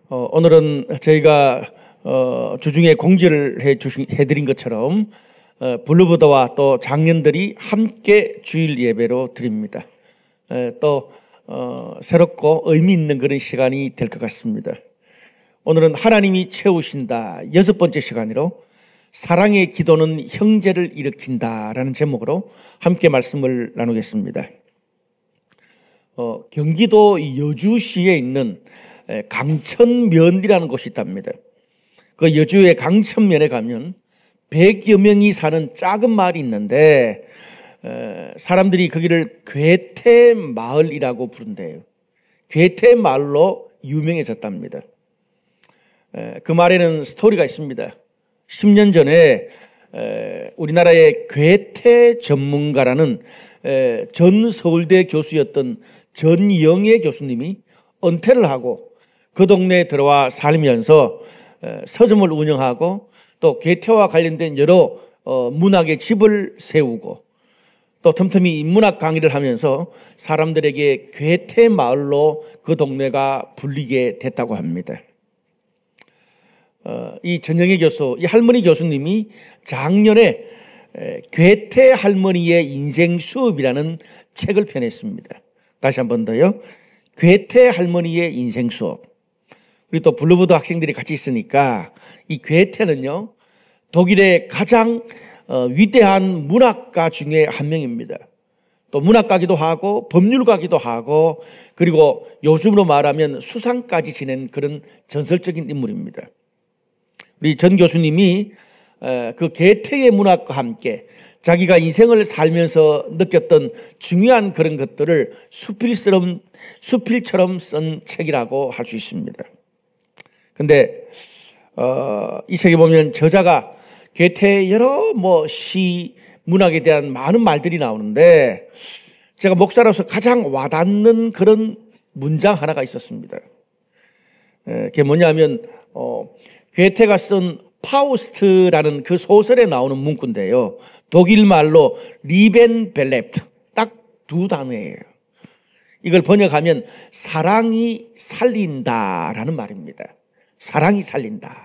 오늘은 저희가 주중에 공지를 해드린 것처럼 블루버드와 또 장년들이 함께 주일 예배로 드립니다. 또 새롭고 의미 있는 그런 시간이 될 것 같습니다. 오늘은 하나님이 채우신다 6번째 시간으로 사랑의 기도는 형제를 일으킨다라는 제목으로 함께 말씀을 나누겠습니다. 경기도 여주시에 있는 강천면이라는 곳이 있답니다. 그 여주의 강천면에 가면 100여 명이 사는 작은 마을이 있는데 사람들이 거기를 괴태마을이라고 부른대요. 괴태마을로 유명해졌답니다. 그 말에는 스토리가 있습니다. 10년 전에 우리나라의 괴태 전문가라는 전 서울대 교수였던 전영애 교수님이 은퇴를 하고 그 동네에 들어와 살면서 서점을 운영하고 또 괴태와 관련된 여러 문학의 집을 세우고 또 틈틈이 인문학 강의를 하면서 사람들에게 괴태 마을로 그 동네가 불리게 됐다고 합니다. 이 전영애 교수, 이 할머니 교수님이 작년에 괴태 할머니의 인생 수업이라는 책을 펴냈습니다. 다시 한 번 더요. 괴태 할머니의 인생 수업. 우리 또 블루버드 학생들이 같이 있으니까 이 괴테는요, 독일의 가장 위대한 문학가 중에 한 명입니다. 또 문학가기도 하고 법률가기도 하고 그리고 요즘으로 말하면 수상까지 지낸 그런 전설적인 인물입니다. 우리 전 교수님이 그 괴테의 문학과 함께 자기가 인생을 살면서 느꼈던 중요한 그런 것들을 수필처럼 쓴 책이라고 할 수 있습니다. 근데 이 책에 보면 저자가 괴테의 여러 시, 문학에 대한 많은 말들이 나오는데 제가 목사로서 가장 와닿는 그런 문장 하나가 있었습니다. 그게 뭐냐면 괴테가 쓴 파우스트라는 그 소설에 나오는 문구인데요. 독일 말로 리벤벨레프트, 딱 2단어예요. 이걸 번역하면 사랑이 살린다라는 말입니다. 사랑이 살린다.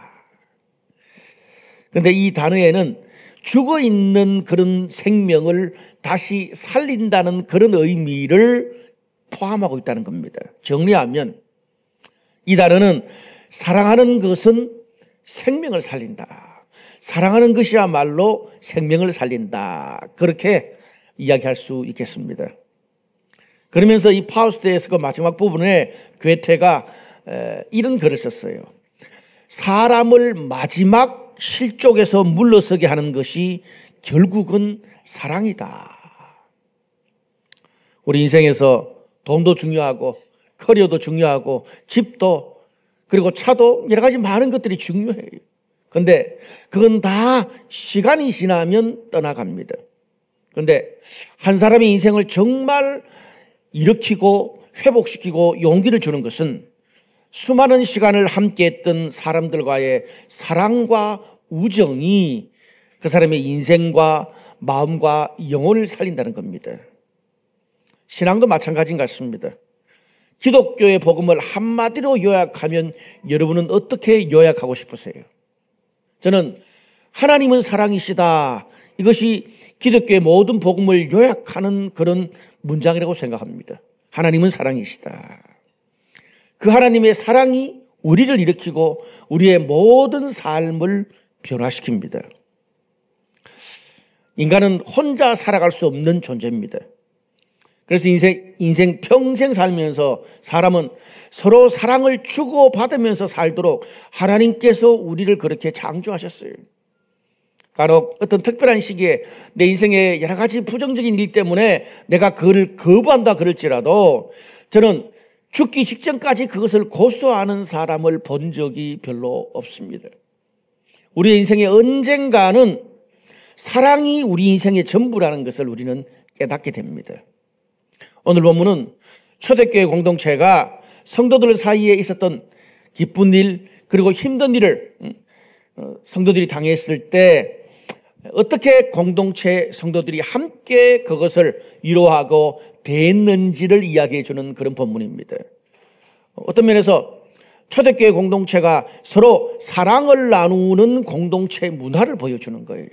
그런데 이 단어에는 죽어있는 그런 생명을 다시 살린다는 그런 의미를 포함하고 있다는 겁니다. 정리하면 이 단어는 사랑하는 것은 생명을 살린다. 사랑하는 것이야말로 생명을 살린다. 그렇게 이야기할 수 있겠습니다. 그러면서 이 파우스트에서 그 마지막 부분에 괴테가 이런 글을 썼어요. 사람을 마지막 실족에서 물러서게 하는 것이 결국은 사랑이다. 우리 인생에서 돈도 중요하고 커리어도 중요하고 집도 그리고 차도 여러 가지 많은 것들이 중요해요. 그런데 그건 다 시간이 지나면 떠나갑니다. 그런데 한 사람의 인생을 정말 일으키고 회복시키고 용기를 주는 것은 수많은 시간을 함께했던 사람들과의 사랑과 우정이 그 사람의 인생과 마음과 영혼을 살린다는 겁니다. 신앙도 마찬가지인 것 같습니다. 기독교의 복음을 한마디로 요약하면 여러분은 어떻게 요약하고 싶으세요? 저는 하나님은 사랑이시다. 이것이 기독교의 모든 복음을 요약하는 그런 문장이라고 생각합니다. 하나님은 사랑이시다. 그 하나님의 사랑이 우리를 일으키고 우리의 모든 삶을 변화시킵니다. 인간은 혼자 살아갈 수 없는 존재입니다. 그래서 인생 평생 살면서 사람은 서로 사랑을 주고받으면서 살도록 하나님께서 우리를 그렇게 창조하셨어요. 간혹 어떤 특별한 시기에 내 인생에 여러 가지 부정적인 일 때문에 내가 그를 거부한다 그럴지라도 저는 죽기 직전까지 그것을 고수하는 사람을 본 적이 별로 없습니다. 우리의 인생에 언젠가는 사랑이 우리 인생의 전부라는 것을 우리는 깨닫게 됩니다. 오늘 본문은 초대교회 공동체가 성도들 사이에 있었던 기쁜 일 그리고 힘든 일을 성도들이 당했을 때 어떻게 공동체 성도들이 함께 그것을 위로하고 대했는지를 이야기해 주는 그런 본문입니다. 어떤 면에서 초대교회 공동체가 서로 사랑을 나누는 공동체 문화를 보여주는 거예요.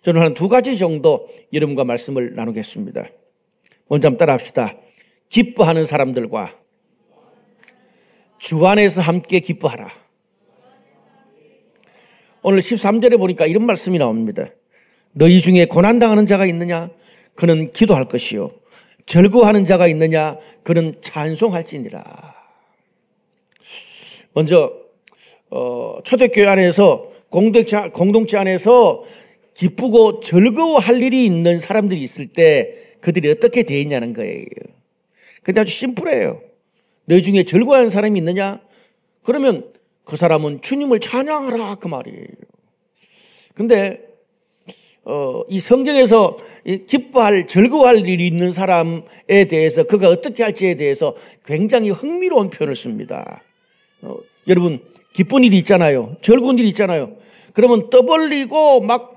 저는 한 두 가지 정도 여러분과 말씀을 나누겠습니다. 먼저 한번 따라 합시다. 기뻐하는 사람들과 주 안에서 함께 기뻐하라. 오늘 13절에 보니까 이런 말씀이 나옵니다. 너희 중에 고난당하는 자가 있느냐? 그는 기도할 것이요. 즐거워하는 자가 있느냐? 그는 찬송할지니라. 먼저 초대교회 안에서 공동체 안에서 기쁘고 즐거워할 일이 있는 사람들이 있을 때 그들이 어떻게 되어 있냐는 거예요. 근데 아주 심플해요. 너희 중에 즐거워하는 사람이 있느냐? 그러면 그 사람은 주님을 찬양하라 그 말이에요. 근데 이 성경에서 기뻐할 즐거워할 일이 있는 사람에 대해서 그가 어떻게 할지에 대해서 굉장히 흥미로운 표현을 씁니다. 여러분 기쁜 일이 있잖아요. 즐거운 일이 있잖아요. 그러면 떠벌리고 막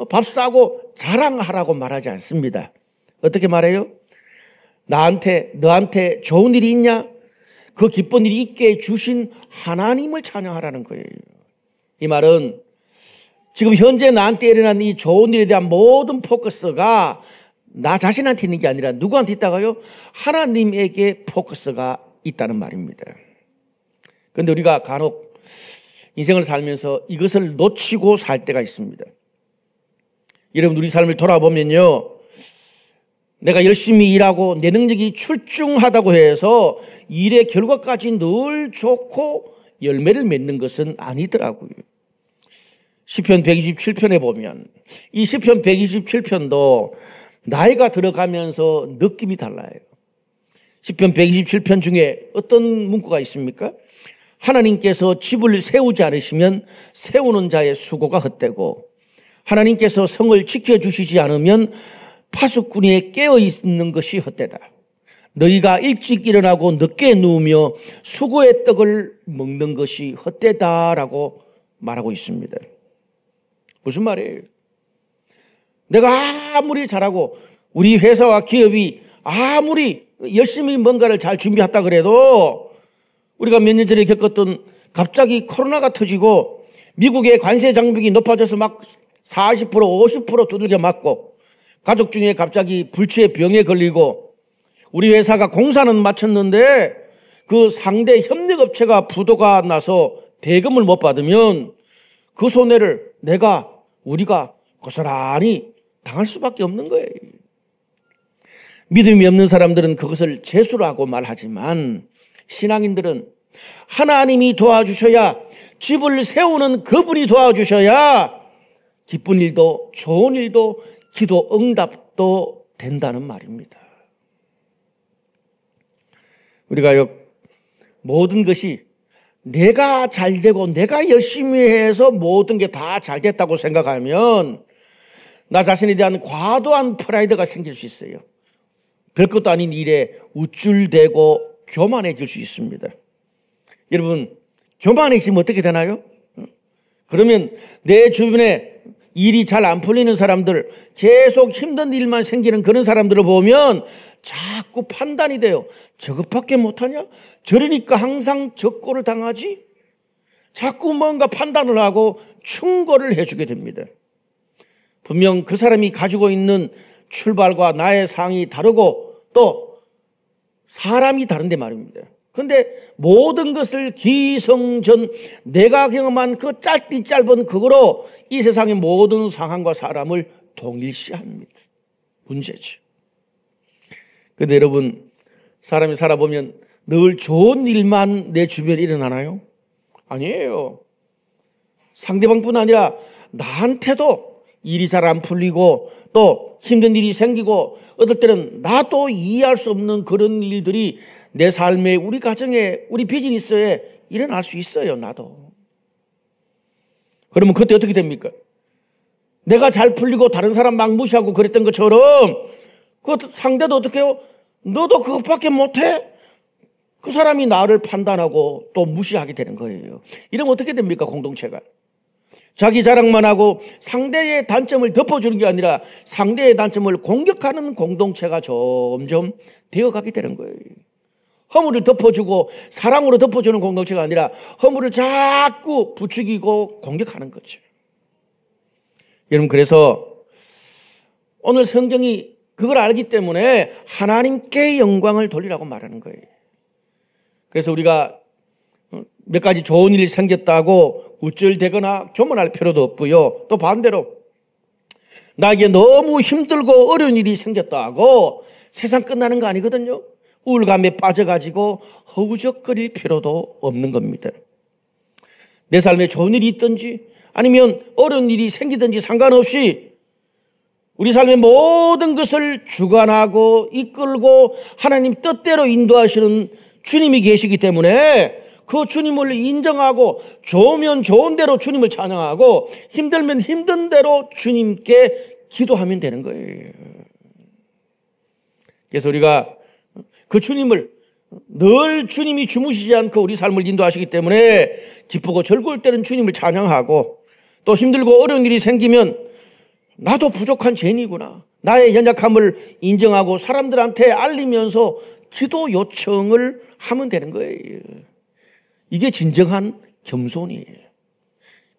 밥 싸고 자랑하라고 말하지 않습니다. 어떻게 말해요? 너한테 좋은 일이 있냐? 그 기쁜 일이 있게 해주신 하나님을 찬양하라는 거예요. 이 말은 지금 현재 나한테 일어난 이 좋은 일에 대한 모든 포커스가 나 자신한테 있는 게 아니라 누구한테 있다가요? 하나님에게 포커스가 있다는 말입니다. 그런데 우리가 간혹 인생을 살면서 이것을 놓치고 살 때가 있습니다. 여러분 우리 삶을 돌아보면요, 내가 열심히 일하고 내 능력이 출중하다고 해서 일의 결과까지 늘 좋고 열매를 맺는 것은 아니더라고요. 시편 127편에 보면 이 시편 127편도 나이가 들어가면서 느낌이 달라요. 시편 127편 중에 어떤 문구가 있습니까? 하나님께서 집을 세우지 않으시면 세우는 자의 수고가 헛되고 하나님께서 성을 지켜주시지 않으면 파수꾼이 깨어있는 것이 헛되다. 너희가 일찍 일어나고 늦게 누우며 수고의 떡을 먹는 것이 헛되다라고 말하고 있습니다. 무슨 말이에요? 내가 아무리 잘하고 우리 회사와 기업이 아무리 열심히 뭔가를 잘 준비했다 그래도 우리가 몇 년 전에 겪었던 갑자기 코로나가 터지고 미국의 관세 장벽이 높아져서 막 40% 50% 두들겨 맞고 가족 중에 갑자기 불치의 병에 걸리고 우리 회사가 공사는 마쳤는데 그 상대 협력업체가 부도가 나서 대금을 못 받으면 그 손해를 우리가 고스란히 당할 수밖에 없는 거예요. 믿음이 없는 사람들은 그것을 재수라고 말하지만 신앙인들은 하나님이 도와주셔야, 집을 세우는 그분이 도와주셔야 기쁜 일도 좋은 일도 기도 응답도 된다는 말입니다. 우리가 모든 것이 내가 잘 되고 내가 열심히 해서 모든 게 다 잘 됐다고 생각하면 나 자신에 대한 과도한 프라이드가 생길 수 있어요. 별것도 아닌 일에 우쭐대고 교만해질 수 있습니다. 여러분, 교만해지면 어떻게 되나요? 그러면 내 주변에 일이 잘 안 풀리는 사람들, 계속 힘든 일만 생기는 그런 사람들을 보면 자꾸 판단이 돼요. 저것밖에 못하냐? 저러니까 항상 적고를 당하지? 자꾸 뭔가 판단을 하고 충고를 해주게 됩니다. 분명 그 사람이 가지고 있는 출발과 나의 상이 다르고 또 사람이 다른데 말입니다. 그런데 모든 것을 기성전 내가 경험한 그 짧은 그거로 이 세상의 모든 상황과 사람을 동일시합니다. 문제죠. 그런데 여러분, 사람이 살아보면 늘 좋은 일만 내 주변에 일어나나요? 아니에요. 상대방뿐 아니라 나한테도 일이 잘 안 풀리고 또 힘든 일이 생기고 어떨 때는 나도 이해할 수 없는 그런 일들이 내 삶에, 우리 가정에, 우리 비즈니스에 일어날 수 있어요. 나도. 그러면 그때 어떻게 됩니까? 내가 잘 풀리고 다른 사람 막 무시하고 그랬던 것처럼 그 상대도 어떻게 해요? 너도 그것밖에 못해? 그 사람이 나를 판단하고 또 무시하게 되는 거예요. 이러면 어떻게 됩니까? 공동체가. 자기 자랑만 하고 상대의 단점을 덮어주는 게 아니라 상대의 단점을 공격하는 공동체가 점점 되어가게 되는 거예요. 허물을 덮어주고 사랑으로 덮어주는 공동체가 아니라 허물을 자꾸 부추기고 공격하는 거죠. 여러분, 그래서 오늘 성경이 그걸 알기 때문에 하나님께 영광을 돌리라고 말하는 거예요. 그래서 우리가 몇 가지 좋은 일이 생겼다고 우쭐대거나 교만할 필요도 없고요. 또 반대로 나에게 너무 힘들고 어려운 일이 생겼다고 세상 끝나는 거 아니거든요. 우울감에 빠져가지고 허우적거릴 필요도 없는 겁니다. 내 삶에 좋은 일이 있든지 아니면 어려운 일이 생기든지 상관없이 우리 삶의 모든 것을 주관하고 이끌고 하나님 뜻대로 인도하시는 주님이 계시기 때문에 그 주님을 인정하고 좋으면 좋은 대로 주님을 찬양하고 힘들면 힘든 대로 주님께 기도하면 되는 거예요. 그래서 우리가 그 주님을 늘 주님이 주무시지 않고 우리 삶을 인도하시기 때문에 기쁘고 즐거울 때는 주님을 찬양하고 또 힘들고 어려운 일이 생기면 나도 부족한 죄인이구나, 나의 연약함을 인정하고 사람들한테 알리면서 기도 요청을 하면 되는 거예요. 이게 진정한 겸손이에요.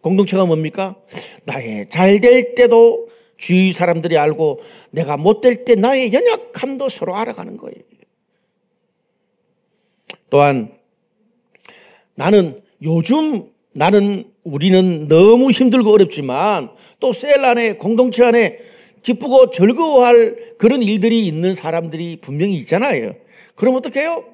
공동체가 뭡니까? 나의 잘 될 때도 주위 사람들이 알고 내가 못 될 때 나의 연약함도 서로 알아가는 거예요. 또한 우리는 너무 힘들고 어렵지만 또 셀 안에 공동체 안에 기쁘고 즐거워할 그런 일들이 있는 사람들이 분명히 있잖아요. 그럼 어떻게 해요?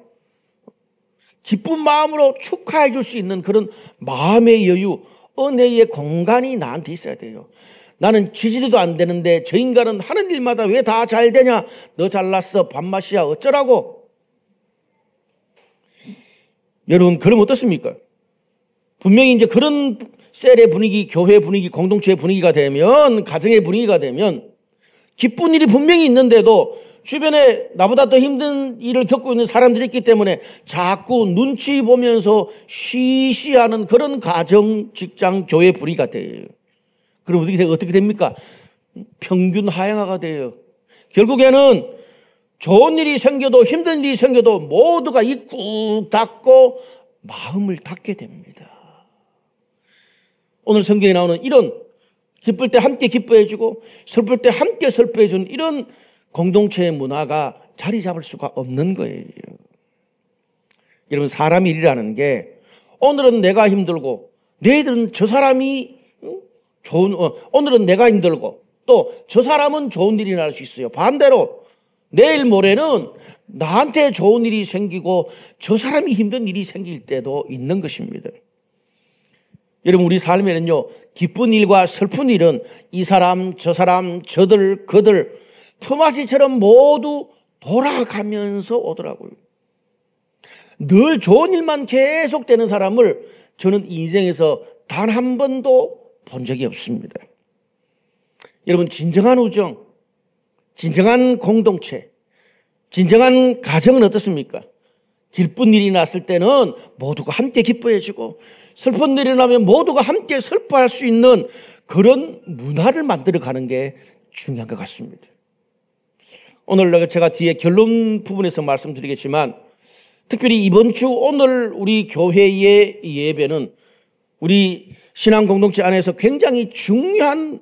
기쁜 마음으로 축하해 줄 수 있는 그런 마음의 여유, 은혜의 공간이 나한테 있어야 돼요. 나는 지지도 안 되는데 저 인간은 하는 일마다 왜 다 잘 되냐? 너 잘났어, 밥맛이야, 어쩌라고? 여러분, 그럼 어떻습니까? 분명히 이제 그런 셀의 분위기, 교회 분위기, 공동체의 분위기가 되면, 가정의 분위기가 되면 기쁜 일이 분명히 있는데도 주변에 나보다 더 힘든 일을 겪고 있는 사람들이 있기 때문에 자꾸 눈치 보면서 쉬쉬하는 그런 가정, 직장, 교회 분위기가 돼요. 그럼 어떻게 됩니까? 평균 하향화가 돼요. 결국에는 좋은 일이 생겨도 힘든 일이 생겨도 모두가 입 꾹 닫고 마음을 닫게 됩니다. 오늘 성경에 나오는 이런 기쁠 때 함께 기뻐해주고 슬플 때 함께 슬퍼해주는 이런 공동체의 문화가 자리 잡을 수가 없는 거예요. 여러분, 사람 일이라는 게 오늘은 내가 힘들고 내일은 저 사람이 오늘은 내가 힘들고 또 저 사람은 좋은 일이 날 수 있어요. 반대로 내일 모레는 나한테 좋은 일이 생기고 저 사람이 힘든 일이 생길 때도 있는 것입니다. 여러분, 우리 삶에는요, 기쁜 일과 슬픈 일은 이 사람, 저 사람, 저들, 그들 품앗이처럼 모두 돌아가면서 오더라고요. 늘 좋은 일만 계속되는 사람을 저는 인생에서 단 한 번도 본 적이 없습니다. 여러분, 진정한 우정, 진정한 공동체, 진정한 가정은 어떻습니까? 기쁜 일이 났을 때는 모두가 함께 기뻐해주고 슬픈 일이 나면 모두가 함께 슬퍼할 수 있는 그런 문화를 만들어가는 게 중요한 것 같습니다. 오늘 제가 뒤에 결론 부분에서 말씀드리겠지만 특별히 이번 주 오늘 우리 교회의 예배는 우리 신앙 공동체 안에서 굉장히 중요한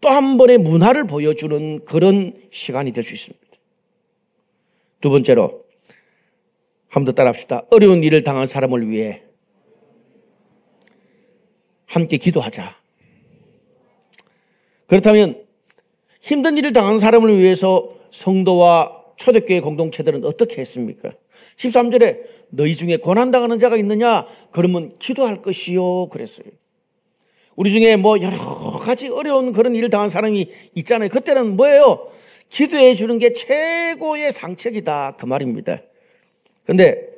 또 한 번의 문화를 보여주는 그런 시간이 될 수 있습니다. 두 번째로 한 번 더 따라합시다. 어려운 일을 당한 사람을 위해 함께 기도하자. 그렇다면 힘든 일을 당한 사람을 위해서 성도와 초대교회 공동체들은 어떻게 했습니까? 13절에 너희 중에 고난당하는 자가 있느냐? 그러면 기도할 것이요 그랬어요. 우리 중에 뭐 여러 가지 어려운 그런 일을 당한 사람이 있잖아요. 그때는 뭐예요? 기도해 주는 게 최고의 상책이다, 그 말입니다. 그런데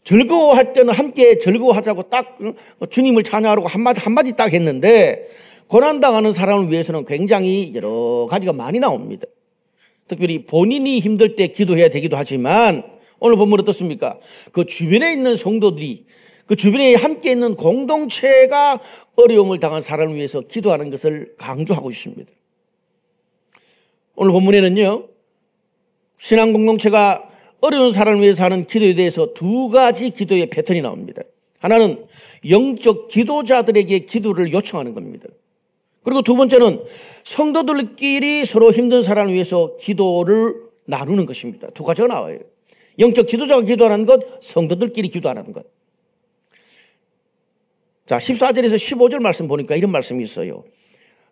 즐거워할 때는 함께 즐거워하자고 딱 주님을 찬양하라고 한마디 딱 했는데 고난당하는 사람을 위해서는 굉장히 여러 가지가 많이 나옵니다. 특별히 본인이 힘들 때 기도해야 되기도 하지만 오늘 본문 어떻습니까? 그 주변에 있는 성도들이 그 주변에 함께 있는 공동체가 어려움을 당한 사람을 위해서 기도하는 것을 강조하고 있습니다. 오늘 본문에는요, 신앙 공동체가 어려운 사람을 위해서 하는 기도에 대해서 두 가지 기도의 패턴이 나옵니다. 하나는 영적 기도자들에게 기도를 요청하는 겁니다. 그리고 두 번째는 성도들끼리 서로 힘든 사람을 위해서 기도를 나누는 것입니다. 두 가지가 나와요. 영적 지도자가 기도하는 것, 성도들끼리 기도하는 것. 자, 14절에서 15절 말씀 보니까 이런 말씀이 있어요.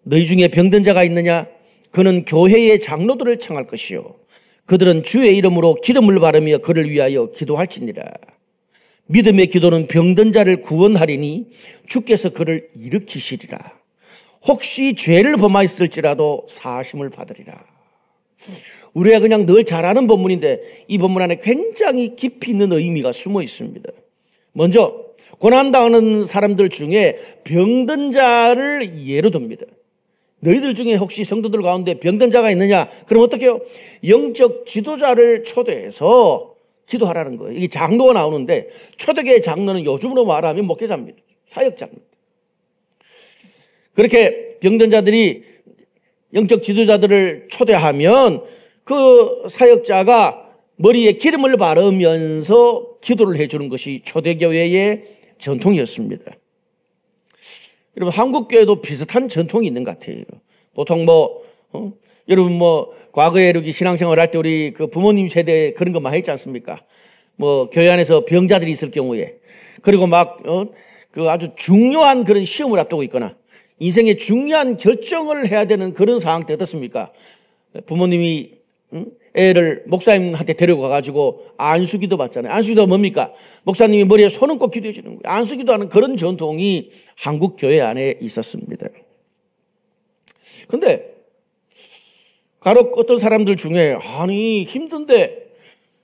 너희 중에 병든 자가 있느냐? 그는 교회의 장로들을 청할 것이요. 그들은 주의 이름으로 기름을 바르며 그를 위하여 기도할지니라. 믿음의 기도는 병든 자를 구원하리니 주께서 그를 일으키시리라. 혹시 죄를 범하였을지라도 사하심을 받으리라. 우리가 그냥 늘 잘 아는 본문인데 이 본문 안에 굉장히 깊이 있는 의미가 숨어 있습니다. 먼저 고난당하는 사람들 중에 병든 자를 예로 듭니다. 너희들 중에 혹시 성도들 가운데 병든 자가 있느냐? 그럼 어떻게 해요? 영적 지도자를 초대해서 기도하라는 거예요. 이게 장로가 나오는데 초대교회 장로는 요즘으로 말하면 목회자입니다. 사역자입니다. 그렇게 병든 자들이 영적 지도자들을 초대하면 그 사역자가 머리에 기름을 바르면서 기도를 해주는 것이 초대교회의 전통이었습니다. 여러분 한국교회도 비슷한 전통이 있는 것 같아요. 보통 여러분 과거에 이렇게 신앙생활 할 때 우리 그 부모님 세대 그런 거 많이 했지 않습니까? 교회 안에서 병자들이 있을 경우에 그리고 그 아주 중요한 그런 시험을 앞두고 있거나 인생의 중요한 결정을 해야 되는 그런 상황 때 어떻습니까? 부모님이 애를 목사님한테 데리고 가가지고 안수기도 받잖아요. 안수기도가 뭡니까? 목사님이 머리에 손 얹고 기도해 주는 거예요. 안수기도하는 그런 전통이 한국 교회 안에 있었습니다. 근데 간혹 어떤 사람들 중에 아니 힘든데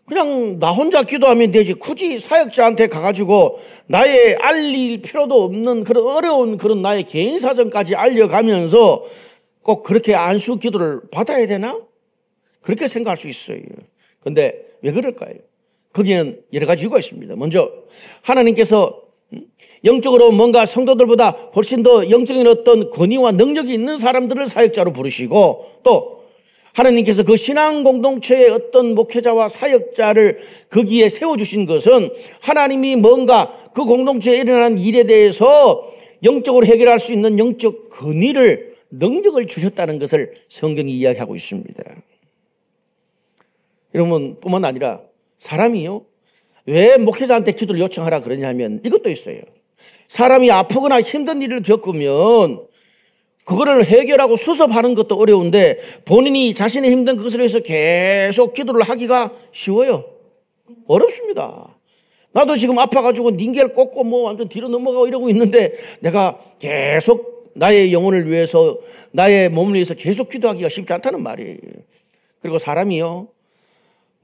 그냥 나 혼자 기도하면 되지 굳이 사역자한테 가가지고 나의 알릴 필요도 없는 그런 어려운 그런 나의 개인 사정까지 알려가면서 꼭 그렇게 안수 기도를 받아야 되나? 그렇게 생각할 수 있어요. 그런데 왜 그럴까요? 거기는 여러 가지 이유가 있습니다. 먼저 하나님께서 영적으로 뭔가 성도들보다 훨씬 더 영적인 어떤 권위와 능력이 있는 사람들을 사역자로 부르시고 또 하나님께서 그 신앙 공동체의 어떤 목회자와 사역자를 거기에 세워주신 것은 하나님이 뭔가 그 공동체에 일어나는 일에 대해서 영적으로 해결할 수 있는 영적 권위를 능력을 주셨다는 것을 성경이 이야기하고 있습니다. 여러분 뿐만 아니라 사람이요 왜 목회자한테 기도를 요청하라 그러냐면 이것도 있어요. 사람이 아프거나 힘든 일을 겪으면 그거를 해결하고 수습하는 것도 어려운데 본인이 자신의 힘든 것을 위해서 계속 기도를 하기가 쉬워요? 어렵습니다. 나도 지금 아파가지고 닌겔 꽂고 완전 뒤로 넘어가고 이러고 있는데 내가 계속 나의 영혼을 위해서 나의 몸을 위해서 계속 기도하기가 쉽지 않다는 말이에요. 그리고 사람이요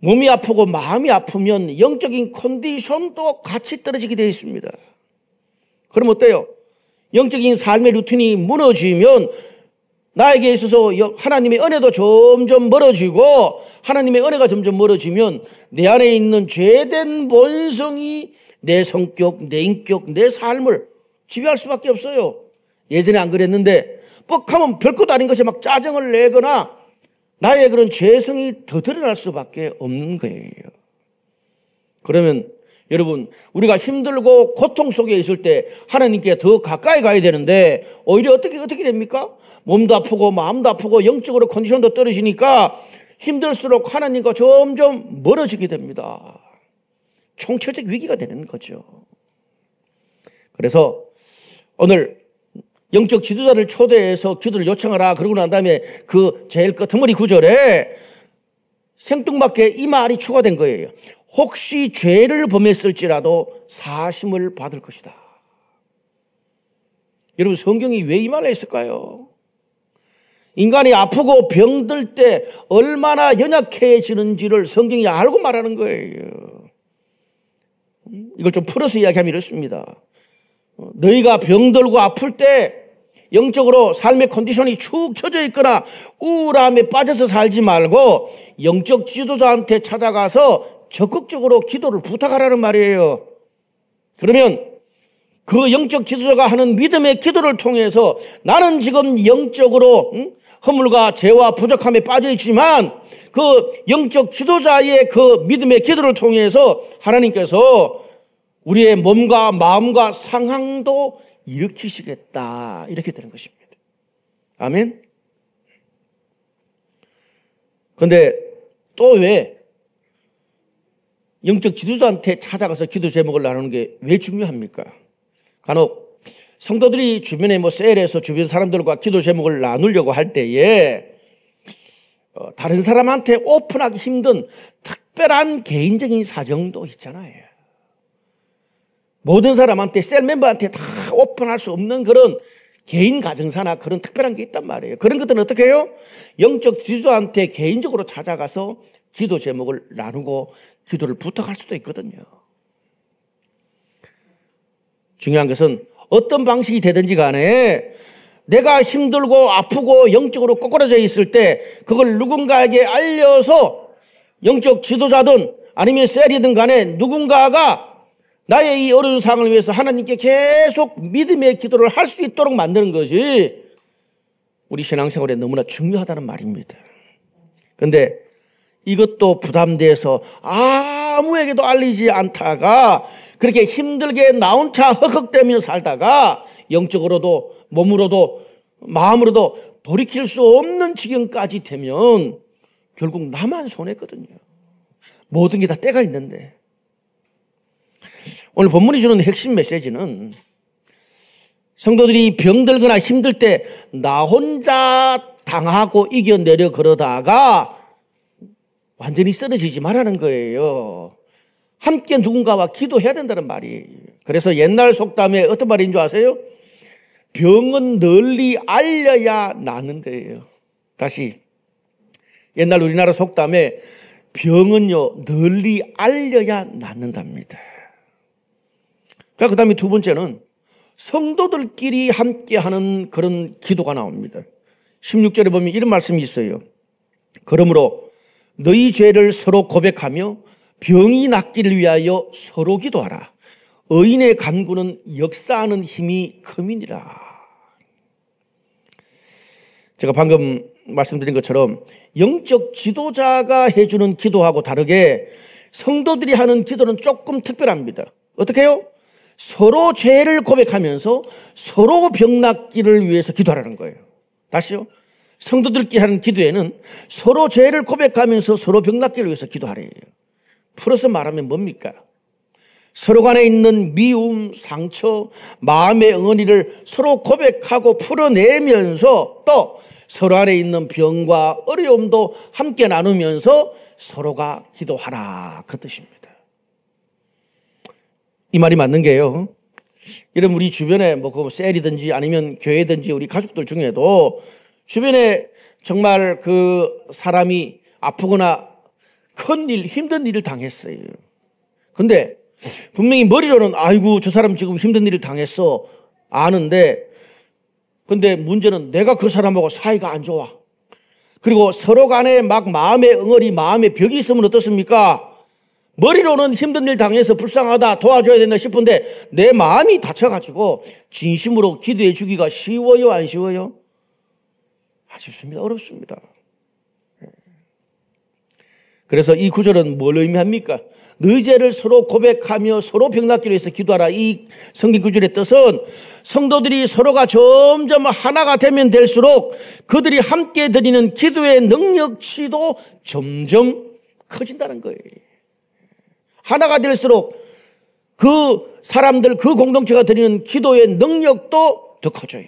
몸이 아프고 마음이 아프면 영적인 컨디션도 같이 떨어지게 되어 있습니다. 그럼 어때요? 영적인 삶의 루틴이 무너지면 나에게 있어서 하나님의 은혜도 점점 멀어지고 하나님의 은혜가 점점 멀어지면 내 안에 있는 죄된 본성이 내 성격, 내 인격, 내 삶을 지배할 수밖에 없어요. 예전에 안 그랬는데 뻑하면 별것도 아닌 것에 막 짜증을 내거나 나의 그런 죄성이 더 드러날 수밖에 없는 거예요. 그러면 여러분 우리가 힘들고 고통 속에 있을 때 하나님께 더 가까이 가야 되는데 오히려 어떻게 됩니까? 몸도 아프고 마음도 아프고 영적으로 컨디션도 떨어지니까 힘들수록 하나님과 점점 멀어지게 됩니다. 총체적 위기가 되는 거죠. 그래서 오늘 영적 지도자를 초대해서 기도를 요청하라 그러고 난 다음에 그 제일 끝머리 구절에 생뚱맞게 이 말이 추가된 거예요. 혹시 죄를 범했을지라도 사심을 받을 것이다. 여러분 성경이 왜 이 말을 했을까요? 인간이 아프고 병들 때 얼마나 연약해지는지를 성경이 알고 말하는 거예요. 이걸 좀 풀어서 이야기하면 이렇습니다. 너희가 병들고 아플 때 영적으로 삶의 컨디션이 축 처져 있거나 우울함에 빠져서 살지 말고 영적 지도자한테 찾아가서 적극적으로 기도를 부탁하라는 말이에요. 그러면 그 영적 지도자가 하는 믿음의 기도를 통해서 나는 지금 영적으로 허물과 죄와 부족함에 빠져 있지만 그 영적 지도자의 그 믿음의 기도를 통해서 하나님께서 우리의 몸과 마음과 상황도 일으키시겠다. 이렇게 되는 것입니다. 아멘. 그런데 또 왜 영적 지도자한테 찾아가서 기도 제목을 나누는 게 왜 중요합니까? 간혹 성도들이 주변에 셀에서 주변 사람들과 기도 제목을 나누려고 할 때에 다른 사람한테 오픈하기 힘든 특별한 개인적인 사정도 있잖아요. 모든 사람한테 셀 멤버한테 다 오픈할 수 없는 그런 개인 가정사나 그런 특별한 게 있단 말이에요. 그런 것들은 어떻게 해요? 영적 지도자한테 개인적으로 찾아가서 기도 제목을 나누고 기도를 부탁할 수도 있거든요. 중요한 것은 어떤 방식이 되든지 간에 내가 힘들고 아프고 영적으로 꼬꾸라져 있을 때 그걸 누군가에게 알려서 영적 지도자든 아니면 셀이든 간에 누군가가 나의 이 어려운 상황을 위해서 하나님께 계속 믿음의 기도를 할 수 있도록 만드는 것이 우리 신앙생활에 너무나 중요하다는 말입니다. 그런데 이것도 부담돼서 아무에게도 알리지 않다가 그렇게 힘들게 나 혼자 헉헉대며 살다가 영적으로도 몸으로도 마음으로도 돌이킬 수 없는 지경까지 되면 결국 나만 손해거든요. 모든 게 다 때가 있는데. 오늘 본문이 주는 핵심 메시지는 성도들이 병들거나 힘들 때 나 혼자 당하고 이겨내려 그러다가 완전히 쓰러지지 말라는 거예요. 함께 누군가와 기도해야 된다는 말이. 그래서 옛날 속담에 어떤 말인 줄 아세요? 병은 널리 알려야 낫는데요. 다시 옛날 우리나라 속담에 병은요 널리 알려야 낫는답니다. 자, 그 다음에 두 번째는 성도들끼리 함께하는 그런 기도가 나옵니다. 16절에 보면 이런 말씀이 있어요. 그러므로 너희 죄를 서로 고백하며 병이 낫기를 위하여 서로 기도하라. 의인의 간구는 역사하는 힘이 큼이니라. 제가 방금 말씀드린 것처럼 영적 지도자가 해주는 기도하고 다르게 성도들이 하는 기도는 조금 특별합니다. 어떻게 해요? 서로 죄를 고백하면서 서로 병 낫기를 위해서 기도하라는 거예요. 다시요. 성도들끼리 하는 기도에는 서로 죄를 고백하면서 서로 병 낫기를 위해서 기도하래요. 풀어서 말하면 뭡니까? 서로 간에 있는 미움, 상처, 마음의 응어리를 서로 고백하고 풀어내면서 또 서로 안에 있는 병과 어려움도 함께 나누면서 서로가 기도하라, 그 뜻입니다. 이 말이 맞는 게요. 이런 우리 주변에 그 셀이든지 아니면 교회든지 우리 가족들 중에도 주변에 정말 그 사람이 아프거나 큰 일, 힘든 일을 당했어요. 근데 분명히 머리로는 아이고 저 사람 지금 힘든 일을 당했어 아는데, 근데 문제는 내가 그 사람하고 사이가 안 좋아. 그리고 서로 간에 막 마음의 응어리, 마음의 벽이 있으면 어떻습니까? 머리로는 힘든 일 당해서 불쌍하다, 도와줘야 된다 싶은데 내 마음이 다쳐가지고 진심으로 기도해 주기가 쉬워요, 안 쉬워요? 아쉽습니다. 어렵습니다. 그래서 이 구절은 뭘 의미합니까? 너희 죄를 서로 고백하며 서로 병 낫기를 위해서 기도하라. 이 성경 구절의 뜻은 성도들이 서로가 점점 하나가 되면 될수록 그들이 함께 드리는 기도의 능력치도 점점 커진다는 거예요. 하나가 될수록 그 사람들, 그 공동체가 드리는 기도의 능력도 더 커져요.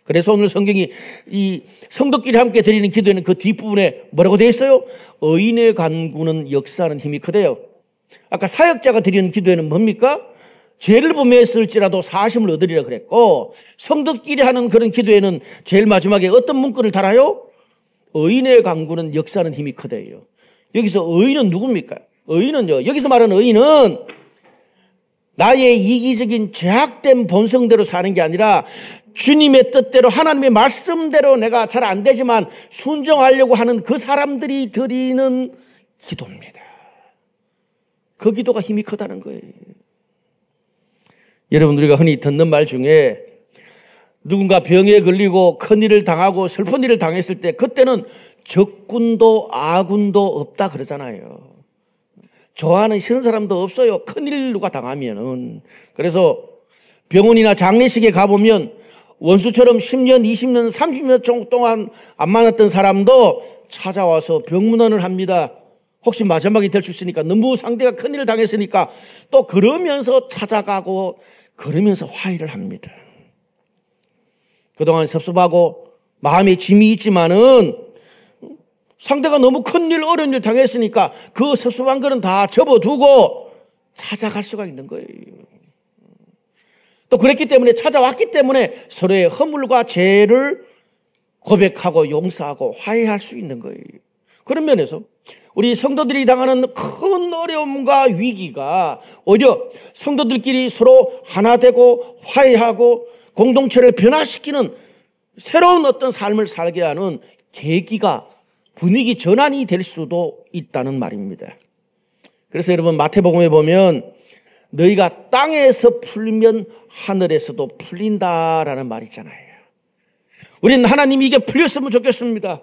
그래서 오늘 성경이 이 성도끼리 함께 드리는 기도에는 그 뒷부분에 뭐라고 되어 있어요? 의인의 간구는 역사하는 힘이 크대요. 아까 사역자가 드리는 기도에는 뭡니까? 죄를 범했을지라도 사심을 얻으리라 그랬고, 성도끼리 하는 그런 기도에는 제일 마지막에 어떤 문구를 달아요? 의인의 간구는 역사하는 힘이 크대요. 여기서 의인은 누굽니까? 의인은요, 여기서 말하는 의인은 나의 이기적인 죄악된 본성대로 사는 게 아니라 주님의 뜻대로 하나님의 말씀대로 내가 잘 안 되지만 순종하려고 하는 그 사람들이 드리는 기도입니다. 그 기도가 힘이 크다는 거예요. 여러분, 우리가 흔히 듣는 말 중에 누군가 병에 걸리고 큰일을 당하고 슬픈 일을 당했을 때 그때는 적군도 아군도 없다 그러잖아요. 좋아하는 싫은 사람도 없어요. 큰일 누가 당하면은. 그래서 병원이나 장례식에 가보면 원수처럼 10년, 20년, 30년 동안 안 만났던 사람도 찾아와서 병문안을 합니다. 혹시 마지막이 될 수 있으니까, 너무 상대가 큰일을 당했으니까 또 그러면서 찾아가고 그러면서 화해를 합니다. 그동안 섭섭하고 마음에 짐이 있지만은 상대가 너무 큰일, 어려운 일 당했으니까 그 섭섭한 거는 다 접어두고 찾아갈 수가 있는 거예요. 또 그랬기 때문에, 찾아왔기 때문에 서로의 허물과 죄를 고백하고 용서하고 화해할 수 있는 거예요. 그런 면에서 우리 성도들이 당하는 큰 어려움과 위기가 오히려 성도들끼리 서로 하나 되고 화해하고 공동체를 변화시키는 새로운 어떤 삶을 살게 하는 계기가, 분위기 전환이 될 수도 있다는 말입니다. 그래서 여러분, 마태복음에 보면 너희가 땅에서 풀면 하늘에서도 풀린다라는 말이 있잖아요. 우리는 하나님이 이게 풀렸으면 좋겠습니다.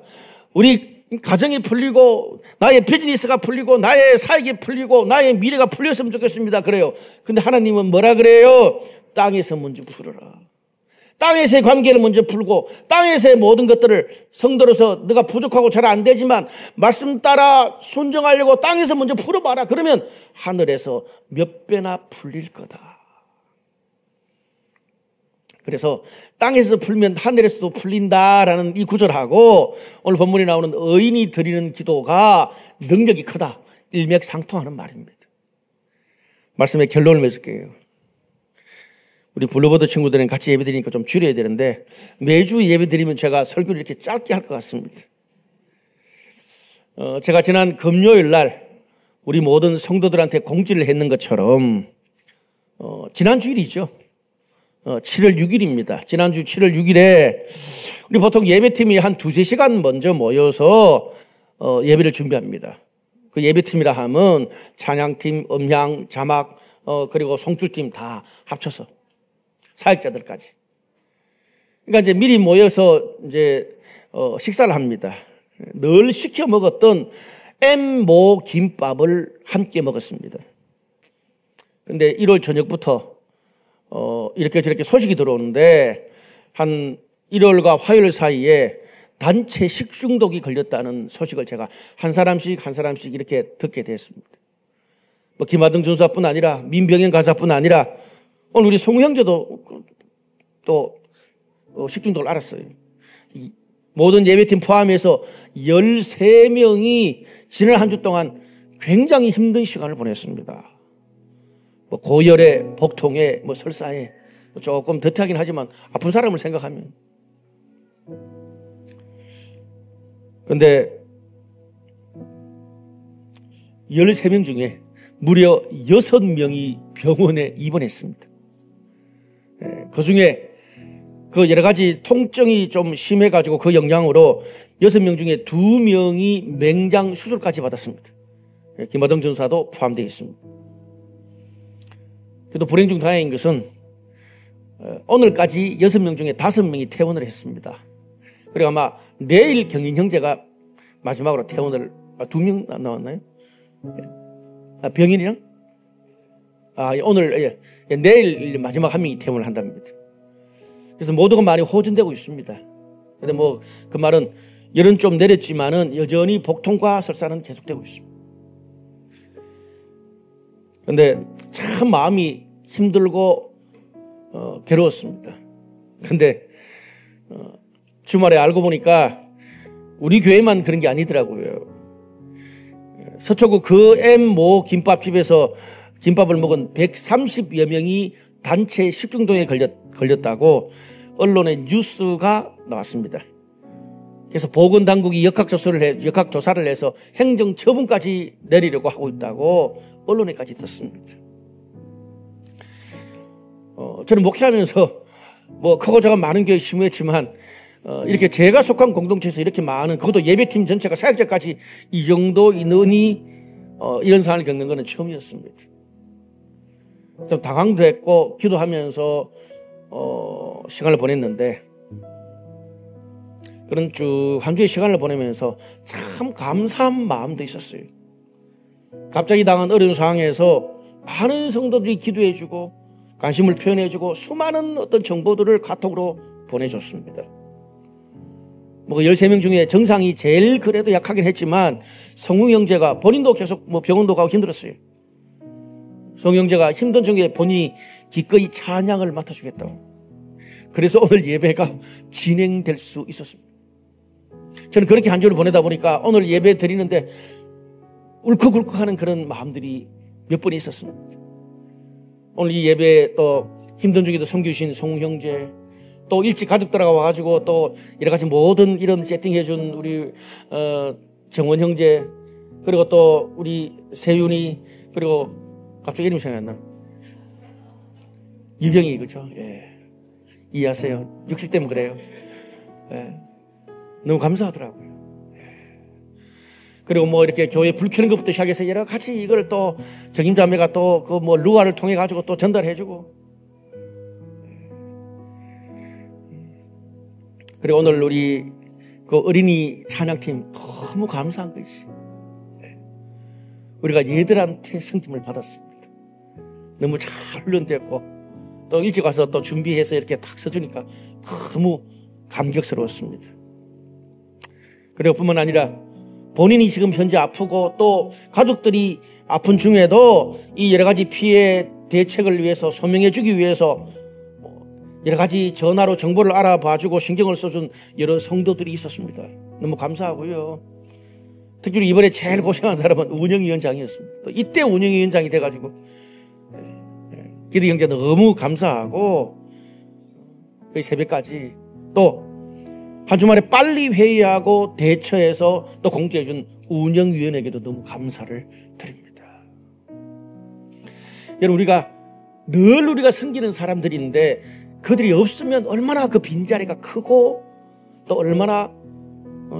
우리 가정이 풀리고 나의 비즈니스가 풀리고 나의 사역이 풀리고 나의 미래가 풀렸으면 좋겠습니다. 그래요. 근데 하나님은 뭐라 그래요? 땅에서 먼저 풀어라. 땅에서의 관계를 먼저 풀고 땅에서의 모든 것들을, 성도로서 네가 부족하고 잘 안 되지만 말씀 따라 순종하려고 땅에서 먼저 풀어봐라. 그러면 하늘에서 몇 배나 풀릴 거다. 그래서 땅에서 풀면 하늘에서도 풀린다라는 이 구절하고 오늘 본문에 나오는 의인이 드리는 기도가 능력이 크다, 일맥상통하는 말입니다. 말씀의 결론을 맺을게요. 우리 블루버드 친구들은 같이 예배 드리니까 좀 줄여야 되는데, 매주 예배 드리면 제가 설교를 이렇게 짧게 할 것 같습니다. 제가 지난 금요일 날 우리 모든 성도들한테 공지를 했는 것처럼 지난 주일이죠. 7월 6일입니다. 지난주 7월 6일에 우리 보통 예배팀이 한 2-3시간 먼저 모여서 예배를 준비합니다. 그 예배팀이라 하면 찬양팀, 음향, 자막, 그리고 송출팀 다 합쳐서 사역자들까지. 그러니까 이제 미리 모여서 이제 식사를 합니다. 늘 시켜 먹었던 엠모 김밥을 함께 먹었습니다. 그런데 1월 저녁부터 이렇게 저렇게 소식이 들어오는데, 한 일요일과 화요일 사이에 단체 식중독이 걸렸다는 소식을 제가 한 사람씩 이렇게 듣게 됐습니다. 뭐 김하등 전사뿐 아니라 민병현 가사뿐 아니라 오늘 우리 송 형제도 또 식중독을 알았어요. 모든 예배팀 포함해서 13명이 지난 한 주 동안 굉장히 힘든 시간을 보냈습니다. 뭐 고열에, 복통에, 뭐 설사에, 조금 덧하긴 하지만 아픈 사람을 생각하면. 그런데 13명 중에 무려 6명이 병원에 입원했습니다. 그 중에 그 여러 가지 통증이 좀 심해가지고 그 영향으로 6명 중에 2명이 맹장 수술까지 받았습니다. 김하동 전사도 포함되어 있습니다. 그래도 불행 중 다행인 것은 오늘까지 6명 중에 5명이 퇴원을 했습니다. 그리고 아마 내일 경인 형제가 마지막으로 퇴원을, 2명 나왔나요? 병인이랑? 오늘, 내일 마지막 한 명이 퇴원을 한답니다. 그래서 모두가 많이 호전되고 있습니다. 근데 뭐 그 말은 열은 좀 내렸지만은 여전히 복통과 설사는 계속되고 있습니다. 근데 참 마음이 힘들고 괴로웠습니다. 근데 주말에 알고 보니까 우리 교회만 그런 게 아니더라고요. 서초구 그 엠모 김밥집에서 김밥을 먹은 130여 명이 단체 식중독에 걸렸다고 언론에 뉴스가 나왔습니다. 그래서 보건당국이 역학조사를 해서 행정처분까지 내리려고 하고 있다고 언론에까지 떴습니다. 저는 목회하면서 뭐 크고 작은 많은 교회 심우했지만 이렇게 제가 속한 공동체에서 이렇게 많은, 그것도 예배팀 전체가 사역자까지 이 정도 인원이 이런 상황을 겪는 것은 처음이었습니다. 좀 당황도 했고 기도하면서 시간을 보냈는데, 그런 쭉 한 주의 시간을 보내면서 참 감사한 마음도 있었어요. 갑자기 당한 어려운 상황에서 많은 성도들이 기도해주고 관심을 표현해주고 수많은 어떤 정보들을 카톡으로 보내줬습니다. 뭐 13명 중에 정상이 제일 그래도 약하긴 했지만 성웅 형제가 본인도 계속 병원도 가고 힘들었어요. 성웅 형제가 힘든 중에 본인이 기꺼이 찬양을 맡아주겠다고. 그래서 오늘 예배가 진행될 수 있었습니다. 저는 그렇게 한 주를 보내다 보니까 오늘 예배 드리는데 울컥울컥하는 그런 마음들이 몇 번 있었습니다. 오늘 이 예배에 또 힘든 중에도 섬기신 성웅 형제, 또 일찍 가족들하고 와가지고 또 여러 가지 모든 이런 세팅해준 우리 정원 형제, 그리고 또 우리 세윤이, 그리고 갑자기 이름이 생각이 안 나요. 유경이, 그렇죠? 예. 이해하세요. 60대면 그래요. 예. 너무 감사하더라고요. 그리고 뭐 이렇게 교회 불 켜는 것부터 시작해서 여러 가지 이걸 또 정임자매가 또 그 뭐 루아를 통해 가지고 또 전달해주고. 그리고 오늘 우리 그 어린이 찬양팀 너무 감사한 것이, 우리가 얘들한테 성김을 받았습니다. 너무 잘 훈련됐고 또 일찍 와서 또 준비해서 이렇게 탁 서주니까 너무 감격스러웠습니다. 그리고 뿐만 아니라 본인이 지금 현재 아프고 또 가족들이 아픈 중에도 이 여러 가지 피해 대책을 위해서 소명해 주기 위해서 여러 가지 전화로 정보를 알아봐주고 신경을 써준 여러 성도들이 있었습니다. 너무 감사하고요. 특히 이번에 제일 고생한 사람은 운영위원장이었습니다. 또 이때 운영위원장이 돼가지고 기도 형제 너무 감사하고 거의 새벽까지 또 한 주말에 빨리 회의하고 대처해서 또 공지해준 운영위원에게도 너무 감사를 드립니다. 여러분, 우리가 섬기는 사람들인데 그들이 없으면 얼마나 그 빈자리가 크고 또 얼마나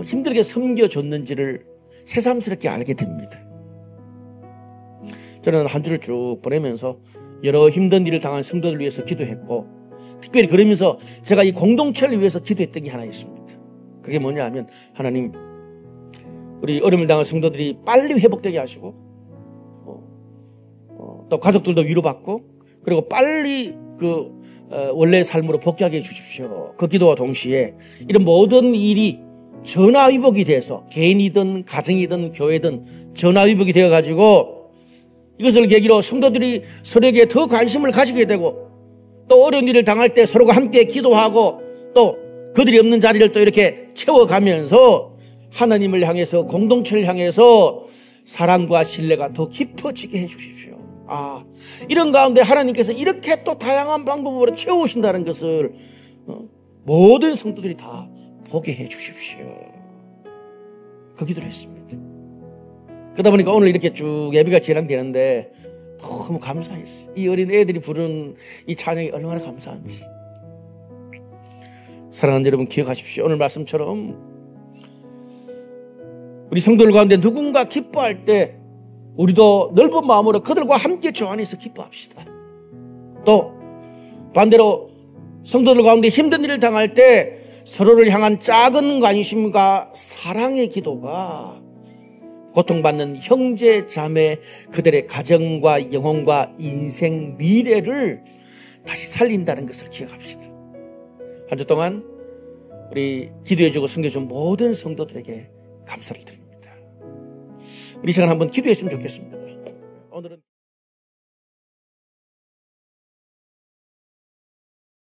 힘들게 섬겨줬는지를 새삼스럽게 알게 됩니다. 저는 한 주를 쭉 보내면서 여러 힘든 일을 당한 성도들 위해서 기도했고, 특별히 그러면서 제가 이 공동체를 위해서 기도했던 게 하나 있습니다. 그게 뭐냐 하면, 하나님, 우리 어려움을 당한 성도들이 빨리 회복되게 하시고 또 가족들도 위로받고 그리고 빨리 그 원래의 삶으로 복귀하게 해주십시오. 그 기도와 동시에 이런 모든 일이 전화위복이 돼서 개인이든 가정이든 교회든 전화위복이 되어가지고 이것을 계기로 성도들이 서로에게 더 관심을 가지게 되고 또 어려운 일을 당할 때 서로가 함께 기도하고 또 그들이 없는 자리를 또 이렇게 채워가면서 하나님을 향해서 공동체를 향해서 사랑과 신뢰가 더 깊어지게 해주십시오. 이런 가운데 하나님께서 이렇게 또 다양한 방법으로 채우신다는 것을 모든 성도들이 다 보게 해주십시오. 그 기도를 했습니다. 그러다 보니까 오늘 이렇게 쭉 예배가 진행되는데 너무 감사했어요. 이 어린 애들이 부르는 이 찬양이 얼마나 감사한지. 사랑하는 여러분, 기억하십시오. 오늘 말씀처럼 우리 성도들 가운데 누군가 기뻐할 때 우리도 넓은 마음으로 그들과 함께 주 안에서 기뻐합시다. 또 반대로 성도들 가운데 힘든 일을 당할 때 서로를 향한 작은 관심과 사랑의 기도가 고통받는 형제 자매 그들의 가정과 영혼과 인생 미래를 다시 살린다는 것을 기억합시다. 한 주 동안 우리 기도해주고 섬겨준 모든 성도들에게 감사를 드립니다. 우리 시간 한번 기도했으면 좋겠습니다. 오늘은